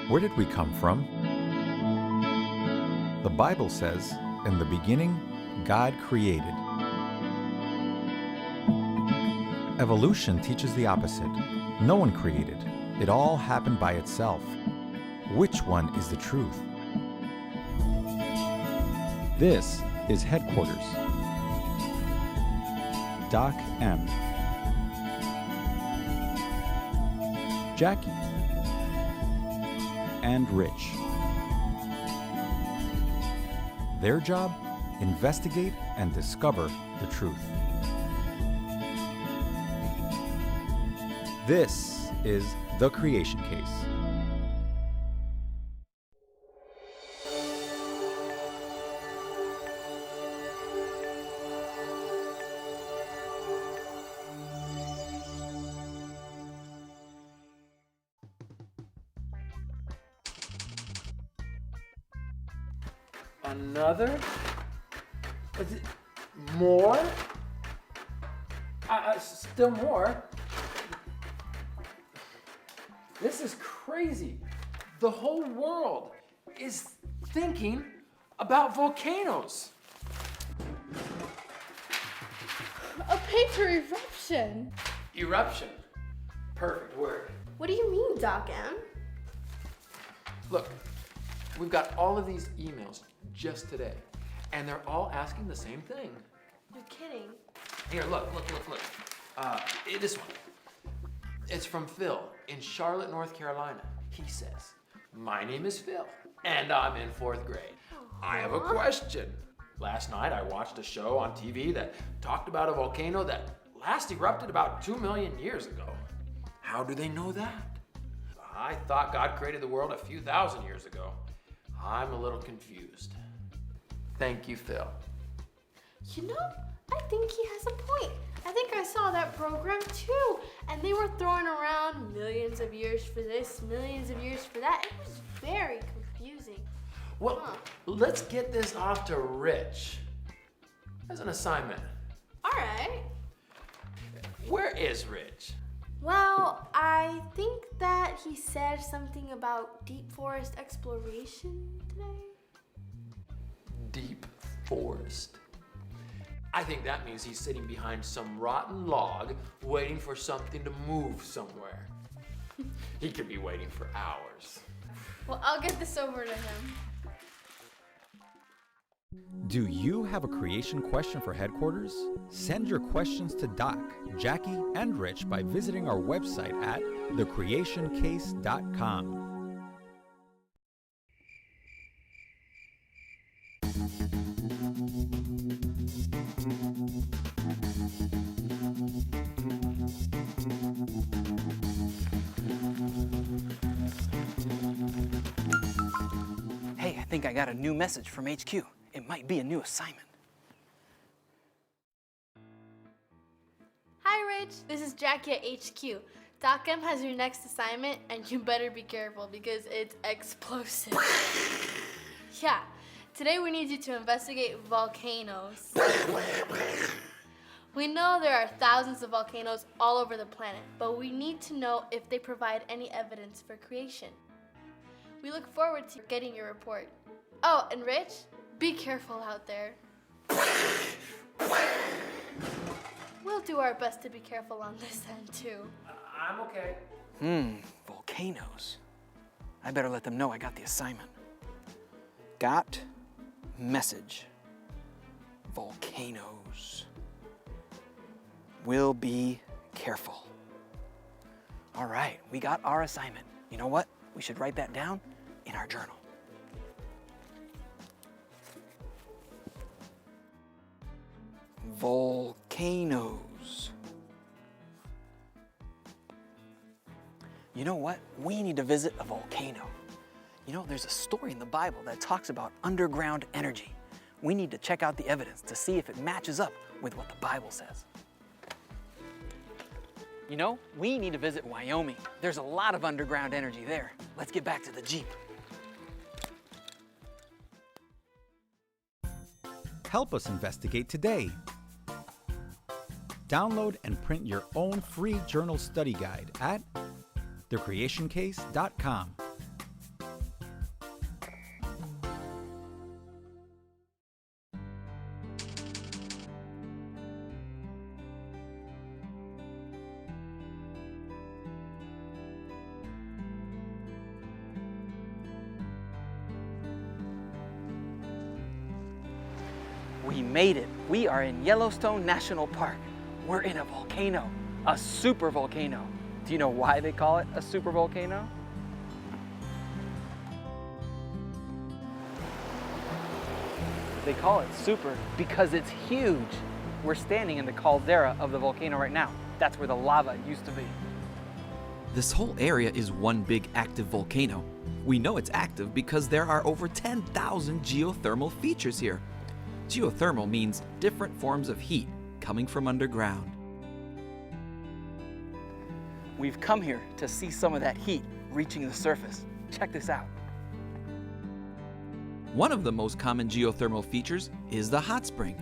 Where did we come from? The Bible says, in the beginning, God created. Evolution teaches the opposite. No one created. It all happened by itself. Which one is the truth? This is Headquarters. Doc M. Jacqui and Rich. Their job? Investigate and discover the truth. This is The Creation Case. Another? Is it more? Still more? This is crazy. The whole world is thinking about volcanoes. A paper eruption. Eruption. Perfect word. What do you mean, Doc M? Look, we've got all of these emails just today, and they're all asking the same thing. You're kidding. Here, look. This one. It's from Phil in Charlotte, North Carolina. He says, "My name is Phil, and I'm in 4th grade. I have a question. Last night I watched a show on TV that talked about a volcano that last erupted about 2 million years ago. How do they know that? I thought God created the world a few thousand years ago. I'm a little confused. Thank you, Phil." You know, I think he has a point. I think I saw that program too, and they were throwing around millions of years for this, millions of years for that. It was very confusing. Well, let's get this off to Rich as an assignment. All right. Where is Rich? Well, I think that he said something about deep forest exploration today. Deep forest. I think that means he's sitting behind some rotten log waiting for something to move somewhere. He could be waiting for hours. Well, I'll get this over to him. Do you have a creation question for Headquarters? Send your questions to Doc, Jacqui, and Rich by visiting our website at thecreationcase.com. Hey, I think I got a new message from HQ. It might be a new assignment. Hi, Rich. This is Jacqui at HQ. Doc M has your next assignment, and you better be careful because it's explosive. Yeah. Today we need you to investigate volcanoes. We know there are thousands of volcanoes all over the planet, but we need to know if they provide any evidence for creation. We look forward to getting your report. Oh, and Rich, be careful out there. We'll do our best to be careful on this end too. I'm okay. Volcanoes. I better let them know I got the assignment. Got message. Volcanoes. Will be careful. All right, we got our assignment. You know what? We should write that down in our journal. Volcanoes. You know what? We need to visit a volcano. You know, there's a story in the Bible that talks about underground energy. We need to check out the evidence to see if it matches up with what the Bible says. You know, we need to visit Wyoming. There's a lot of underground energy there. Let's get back to the Jeep. Help us investigate today. Download and print your own free journal study guide at thecreationcase.com. We made it. We are in Yellowstone National Park. We're in a volcano, a super volcano. Do you know why they call it a super volcano? They call it super because it's huge. We're standing in the caldera of the volcano right now. That's where the lava used to be. This whole area is one big active volcano. We know it's active because there are over 10,000 geothermal features here. Geothermal means different forms of heat coming from underground. We've come here to see some of that heat reaching the surface. Check this out. One of the most common geothermal features is the hot spring.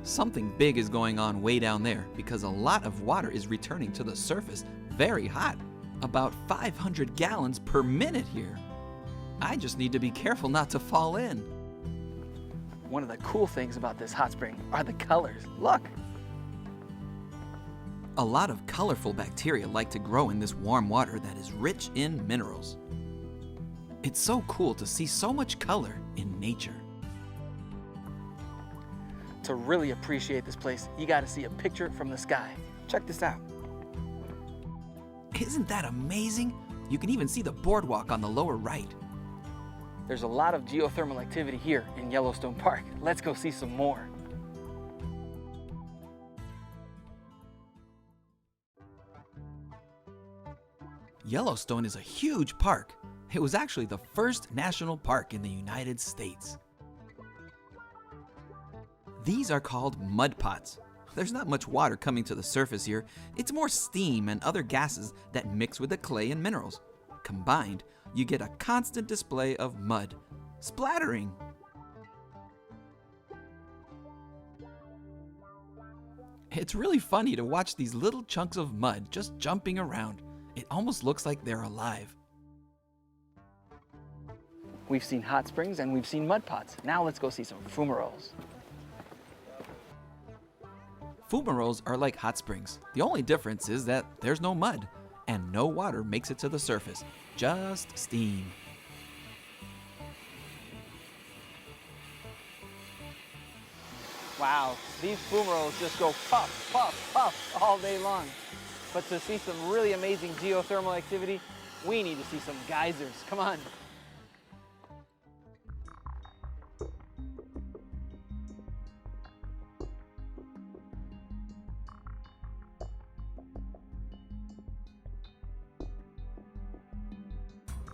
Something big is going on way down there because a lot of water is returning to the surface very hot, about 500 gallons per minute here. I just need to be careful not to fall in. One of the cool things about this hot spring are the colors. Look! A lot of colorful bacteria like to grow in this warm water that is rich in minerals. It's so cool to see so much color in nature. To really appreciate this place, you gotta see a picture from the sky. Check this out. Isn't that amazing? You can even see the boardwalk on the lower right. There's a lot of geothermal activity here in Yellowstone Park. Let's go see some more. Yellowstone is a huge park. It was actually the first national park in the United States. These are called mud pots. There's not much water coming to the surface here. It's more steam and other gases that mix with the clay and minerals. Combined, you get a constant display of mud, splattering. It's really funny to watch these little chunks of mud just jumping around. It almost looks like they're alive. We've seen hot springs and we've seen mud pots. Now let's go see some fumaroles. Fumaroles are like hot springs. The only difference is that there's no mud and no water makes it to the surface, just steam. Wow, these fumaroles just go puff, puff, puff all day long. But to see some really amazing geothermal activity, we need to see some geysers. Come on.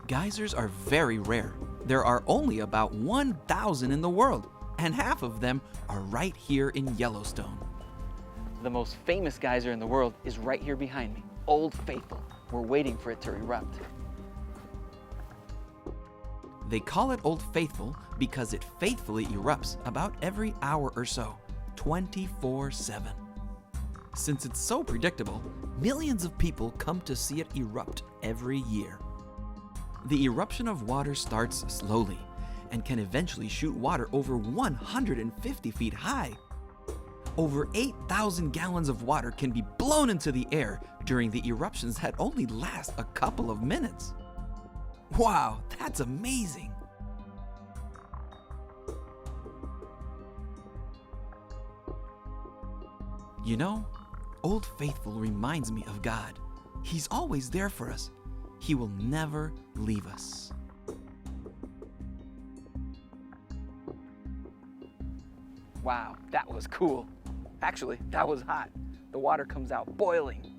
Geysers are very rare. There are only about 1,000 in the world, and half of them are right here in Yellowstone. The most famous geyser in the world is right here behind me, Old Faithful. We're waiting for it to erupt. They call it Old Faithful because it faithfully erupts about every hour or so, 24/7. Since it's so predictable, millions of people come to see it erupt every year. The eruption of water starts slowly and can eventually shoot water over 150 feet high. Over 8,000 gallons of water can be blown into the air during the eruptions that only last a couple of minutes. Wow, that's amazing! You know, Old Faithful reminds me of God. He's always there for us. He will never leave us. Wow, that was cool. Actually, that was hot. The water comes out boiling.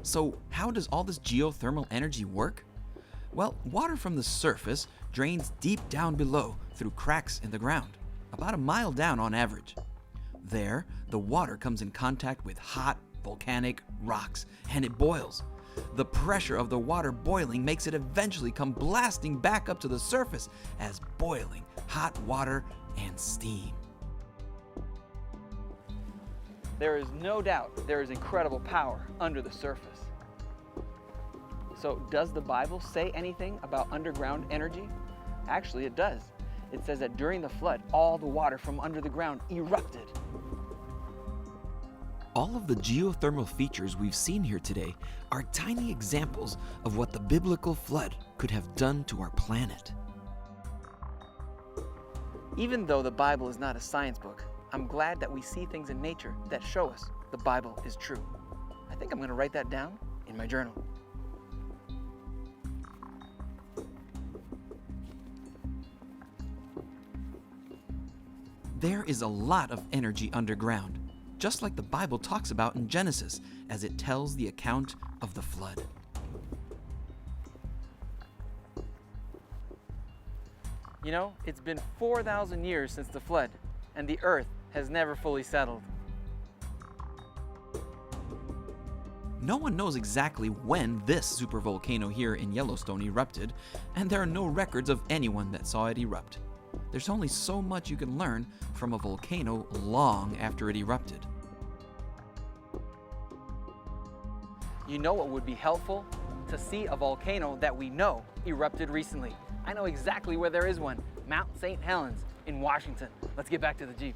So how does all this geothermal energy work? Well, water from the surface drains deep down below through cracks in the ground, about a mile down on average. There, the water comes in contact with hot, volcanic rocks, and it boils. The pressure of the water boiling makes it eventually come blasting back up to the surface as boiling hot water and steam. There is no doubt there is incredible power under the surface. So does the Bible say anything about underground energy? Actually, it does. It says that during the flood, all the water from under the ground erupted. All of the geothermal features we've seen here today are tiny examples of what the biblical flood could have done to our planet. Even though the Bible is not a science book, I'm glad that we see things in nature that show us the Bible is true. I think I'm going to write that down in my journal. There is a lot of energy underground, just like the Bible talks about in Genesis as it tells the account of the flood. You know, it's been 4,000 years since the flood, and the earth has never fully settled. No one knows exactly when this supervolcano here in Yellowstone erupted, and there are no records of anyone that saw it erupt. There's only so much you can learn from a volcano long after it erupted. You know what would be helpful? To see a volcano that we know erupted recently. I know exactly where there is one, Mount St. Helens in Washington. Let's get back to the Jeep.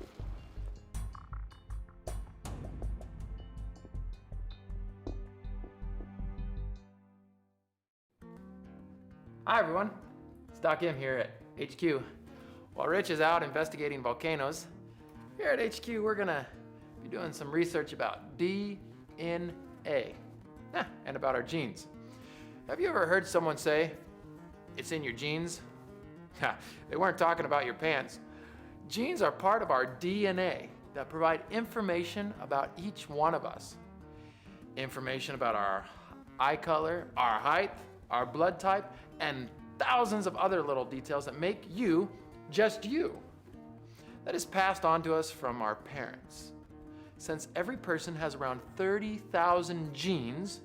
Hi everyone, it's Doc M here at HQ. While Rich is out investigating volcanoes, here at HQ we're gonna be doing some research about DNA and about our genes. Have you ever heard someone say, it's in your genes? They weren't talking about your pants. Genes are part of our DNA that provide information about each one of us. Information about our eye color, our height, our blood type, and thousands of other little details that make you just you. That is passed on to us from our parents. Since every person has around 30,000 genes,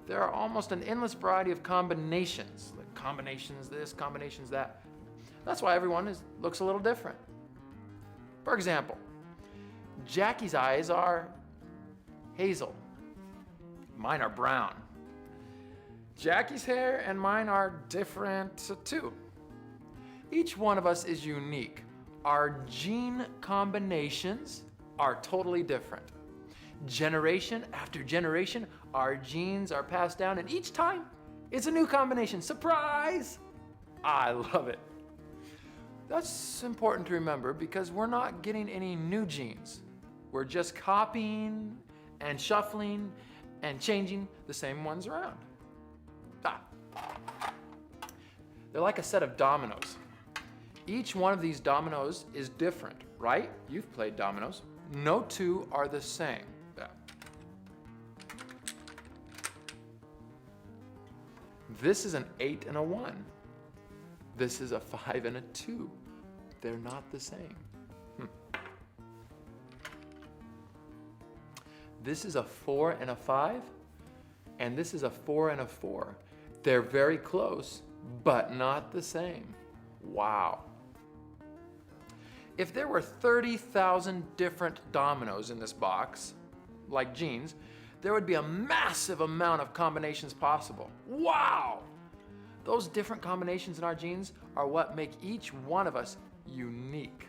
there are almost an endless variety of combinations, like combinations this, combinations that. That's why everyone looks a little different. For example, Jacqui's eyes are hazel. Mine are brown. Jacqui's hair and mine are different too. Each one of us is unique. Our gene combinations are totally different. Generation after generation, our genes are passed down, and each time it's a new combination. Surprise! I love it. That's important to remember because we're not getting any new genes. We're just copying and shuffling and changing the same ones around. They're like a set of dominoes. Each one of these dominoes is different, right? You've played dominoes. No two are the same. This is an 8 and a 1. This is a 5 and a 2. They're not the same. This is a 4 and a 5, and this is a 4 and a 4. They're very close, but not the same. Wow. If there were 30,000 different dominoes in this box, like genes, there would be a massive amount of combinations possible. Wow! Those different combinations in our genes are what make each one of us unique.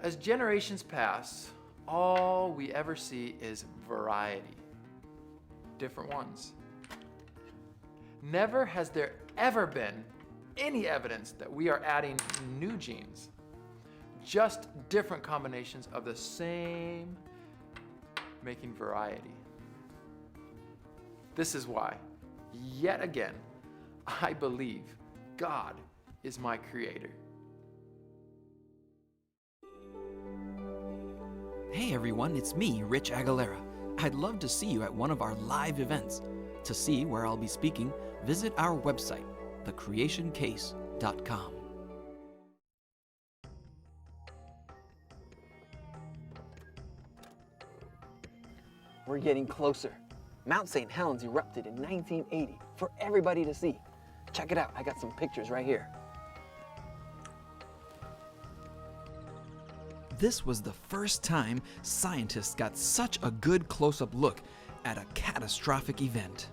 As generations pass, all we ever see is variety. Different ones. Never has there ever been any evidence that we are adding new genes. Just different combinations of the same, making variety. This is why, yet again, I believe God is my creator. Hey everyone, it's me, Rich Aguilera. I'd love to see you at one of our live events. To see where I'll be speaking, visit our website, thecreationcase.com. We're getting closer. Mount St. Helens erupted in 1980 for everybody to see. Check it out, I got some pictures right here. This was the first time scientists got such a good close-up look at a catastrophic event.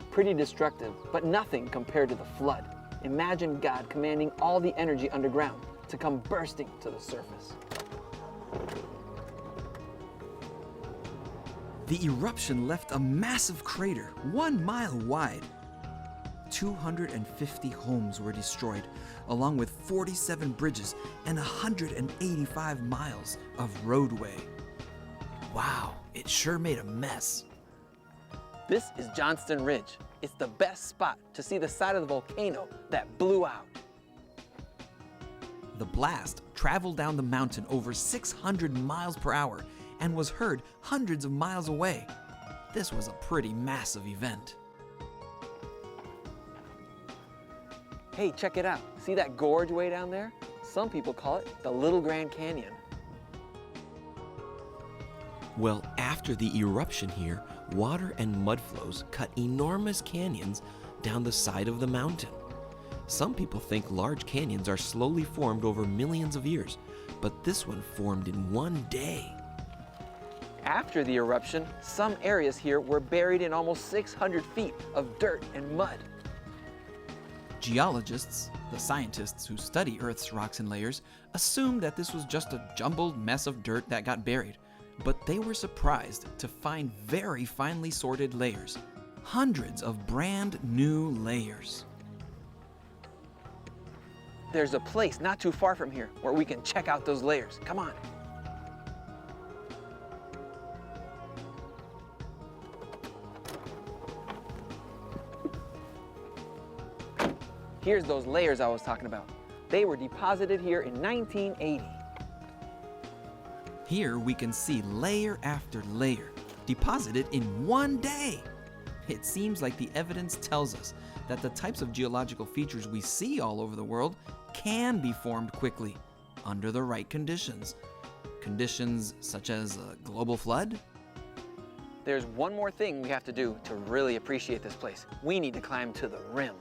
Pretty destructive, but nothing compared to the flood. Imagine God commanding all the energy underground to come bursting to the surface. The eruption left a massive crater 1 mile wide. 250 homes were destroyed, along with 47 bridges and 185 miles of roadway. Wow, it sure made a mess. This is Johnston Ridge. It's the best spot to see the side of the volcano that blew out. The blast traveled down the mountain over 600 miles per hour and was heard hundreds of miles away. This was a pretty massive event. Hey, check it out. See that gorge way down there? Some people call it the Little Grand Canyon. Well, after the eruption here, water and mud flows cut enormous canyons down the side of the mountain. Some people think large canyons are slowly formed over millions of years, but this one formed in one day. After the eruption, some areas here were buried in almost 600 feet of dirt and mud. Geologists, the scientists who study Earth's rocks and layers, assumed that this was just a jumbled mess of dirt that got buried. But they were surprised to find very finely sorted layers, hundreds of brand new layers. There's a place not too far from here where we can check out those layers. Come on. Here's those layers I was talking about. They were deposited here in 1980. Here we can see layer after layer, deposited in one day. It seems like the evidence tells us that the types of geological features we see all over the world can be formed quickly, under the right conditions. Conditions such as a global flood. There's one more thing we have to do to really appreciate this place. We need to climb to the rim.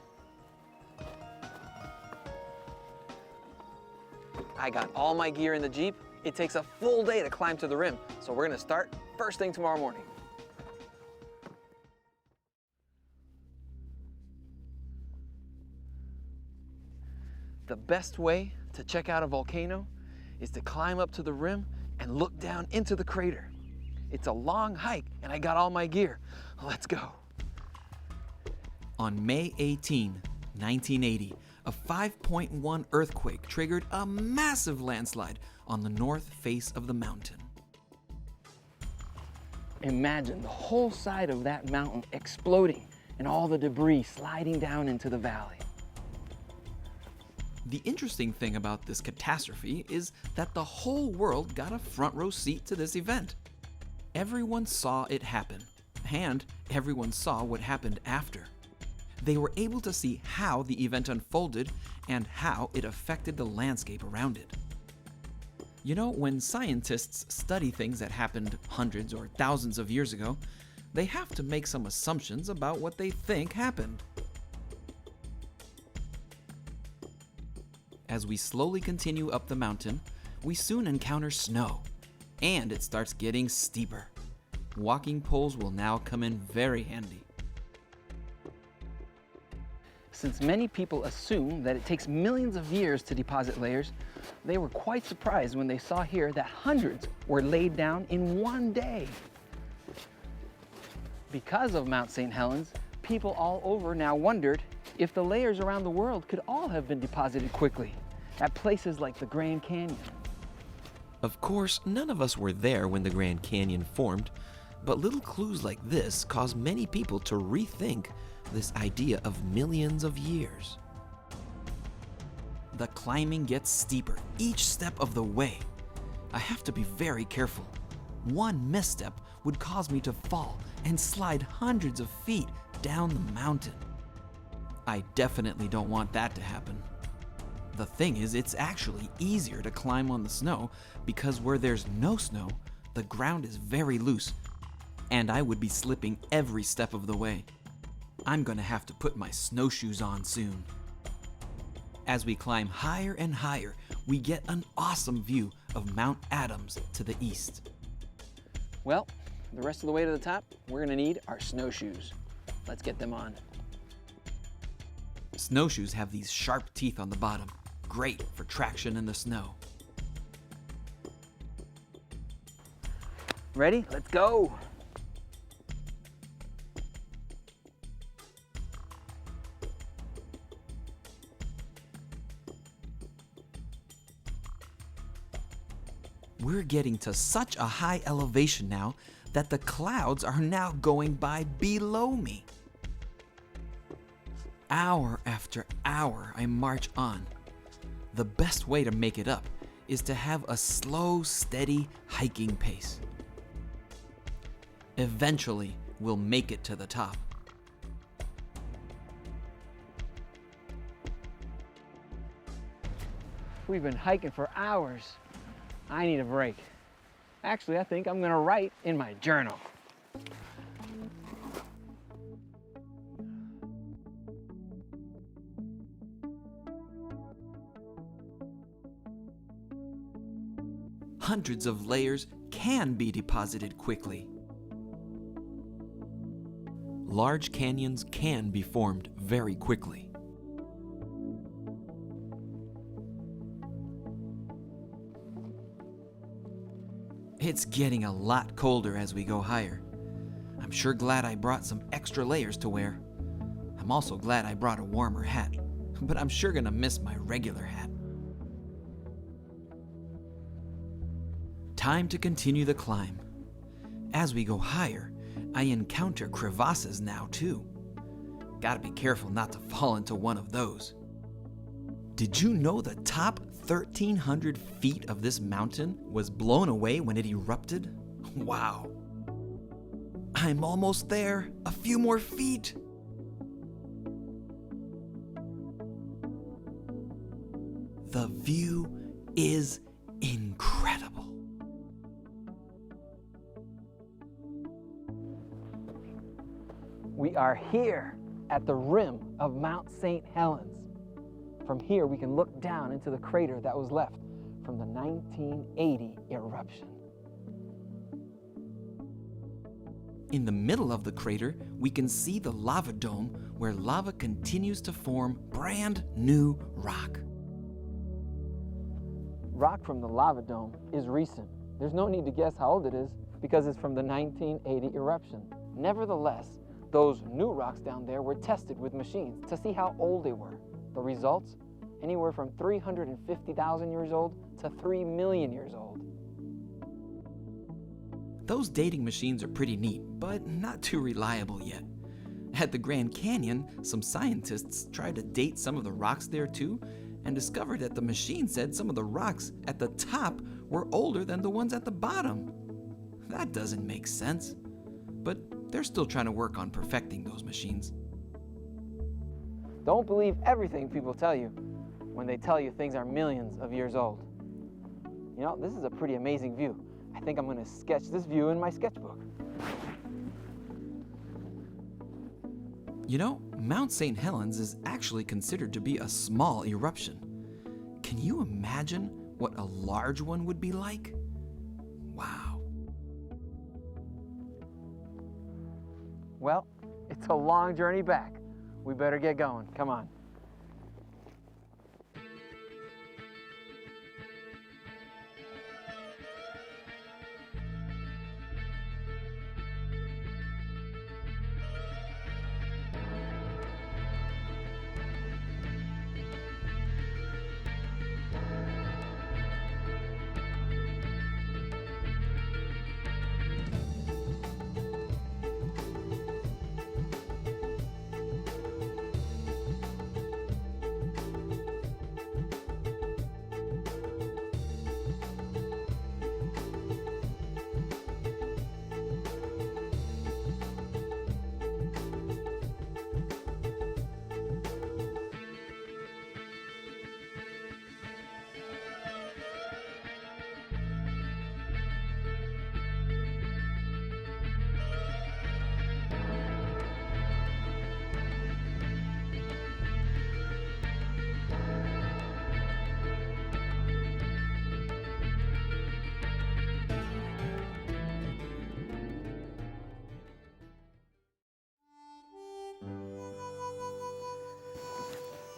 I got all my gear in the Jeep. It takes a full day to climb to the rim, so we're gonna start first thing tomorrow morning. The best way to check out a volcano is to climb up to the rim and look down into the crater. It's a long hike, and I got all my gear. Let's go. On May 18, 1980, a 5.1 earthquake triggered a massive landslide on the north face of the mountain. Imagine the whole side of that mountain exploding and all the debris sliding down into the valley. The interesting thing about this catastrophe is that the whole world got a front row seat to this event. Everyone saw it happen, and everyone saw what happened after. They were able to see how the event unfolded and how it affected the landscape around it. You know, when scientists study things that happened hundreds or thousands of years ago, they have to make some assumptions about what they think happened. As we slowly continue up the mountain, we soon encounter snow, and it starts getting steeper. Walking poles will now come in very handy. Since many people assume that it takes millions of years to deposit layers, they were quite surprised when they saw here that hundreds were laid down in one day. Because of Mount St. Helens, people all over now wondered if the layers around the world could all have been deposited quickly at places like the Grand Canyon. Of course, none of us were there when the Grand Canyon formed, but little clues like this cause many people to rethink this idea of millions of years. The climbing gets steeper each step of the way. I have to be very careful. One misstep would cause me to fall and slide hundreds of feet down the mountain. I definitely don't want that to happen. The thing is, it's actually easier to climb on the snow because where there's no snow, the ground is very loose, and I would be slipping every step of the way. I'm gonna have to put my snowshoes on soon. As we climb higher and higher, we get an awesome view of Mount Adams to the east. Well, the rest of the way to the top, we're gonna need our snowshoes. Let's get them on. Snowshoes have these sharp teeth on the bottom, great for traction in the snow. Ready? Let's go. We're getting to such a high elevation now that the clouds are now going by below me. Hour after hour, I march on. The best way to make it up is to have a slow, steady hiking pace. Eventually, we'll make it to the top. We've been hiking for hours. I need a break. Actually, I think I'm gonna write in my journal. Hundreds of layers can be deposited quickly. Large canyons can be formed very quickly. It's getting a lot colder as we go higher. I'm sure glad I brought some extra layers to wear. I'm also glad I brought a warmer hat, but I'm sure gonna miss my regular hat. Time to continue the climb. As we go higher, I encounter crevasses now too. Gotta be careful not to fall into one of those. Did you know the top 1,300 feet of this mountain was blown away when it erupted? Wow. I'm almost there. A few more feet. The view is incredible. We are here at the rim of Mount St. Helens. From here, we can look down into the crater that was left from the 1980 eruption. In the middle of the crater, we can see the lava dome where lava continues to form brand new rock. Rock from the lava dome is recent. There's no need to guess how old it is because it's from the 1980 eruption. Nevertheless, those new rocks down there were tested with machines to see how old they were. The results? Anywhere from 350,000 years old to 3 million years old. Those dating machines are pretty neat, but not too reliable yet. At the Grand Canyon, some scientists tried to date some of the rocks there too, and discovered that the machine said some of the rocks at the top were older than the ones at the bottom. That doesn't make sense, but they're still trying to work on perfecting those machines. Don't believe everything people tell you when they tell you things are millions of years old. You know, this is a pretty amazing view. I think I'm going to sketch this view in my sketchbook. You know, Mount St. Helens is actually considered to be a small eruption. Can you imagine what a large one would be like? Wow. Well, it's a long journey back. We better get going. Come on.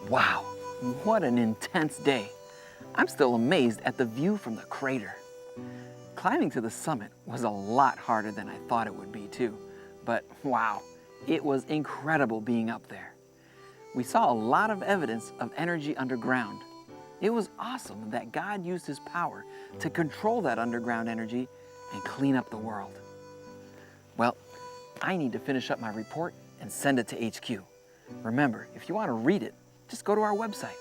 Wow, what an intense day. I'm still amazed at the view from the crater. Climbing to the summit was a lot harder than I thought it would be too, but wow, it was incredible being up there. We saw a lot of evidence of energy underground. It was awesome that God used his power to control that underground energy and clean up the world. Well, I need to finish up my report and send it to HQ. Remember, if you want to read it, just go to our website.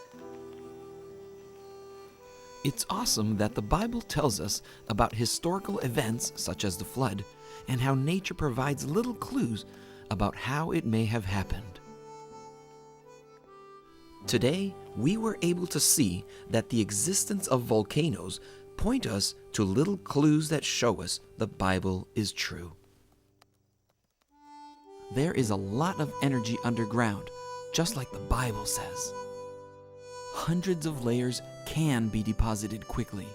It's awesome that the Bible tells us about historical events such as the flood and how nature provides little clues about how it may have happened. Today, we were able to see that the existence of volcanoes point us to little clues that show us the Bible is true. There is a lot of energy underground, just like the Bible says. Hundreds of layers can be deposited quickly.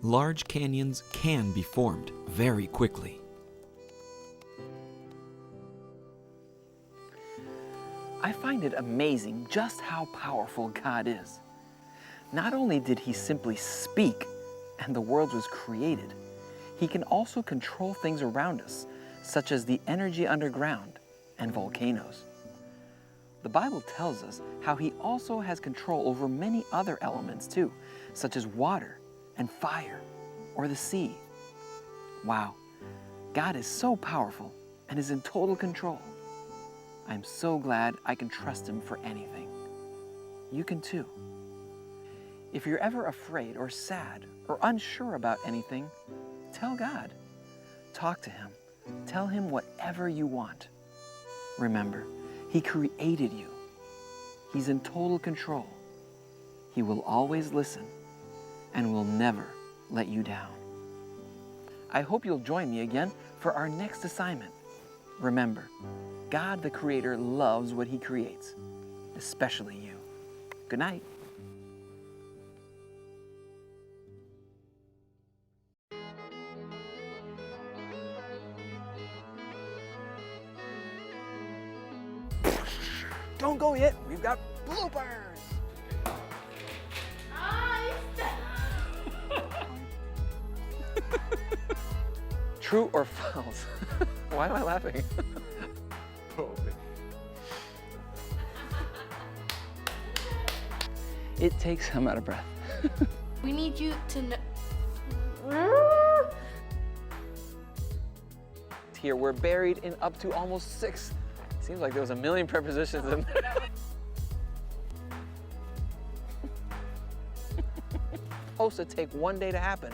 Large canyons can be formed very quickly. I find it amazing just how powerful God is. Not only did he simply speak and the world was created, he can also control things around us, such as the energy underground and volcanoes. The Bible tells us how he also has control over many other elements too, such as water and fire or the sea. Wow, God is so powerful and is in total control. I'm so glad I can trust him for anything. You can too. If you're ever afraid or sad or unsure about anything, tell God. Talk to him. Tell him whatever you want. Remember, he created you. He's in total control. He will always listen and will never let you down. I hope you'll join me again for our next assignment. Remember, God the Creator loves what he creates, especially you. Good night. Don't go yet. We've got bloopers. True or false? Why am I laughing? It takes, I'm out of breath. We need you to know. Here, we're buried in up to almost 6. Seems like there was a million prepositions in there. Supposed to take one day to happen.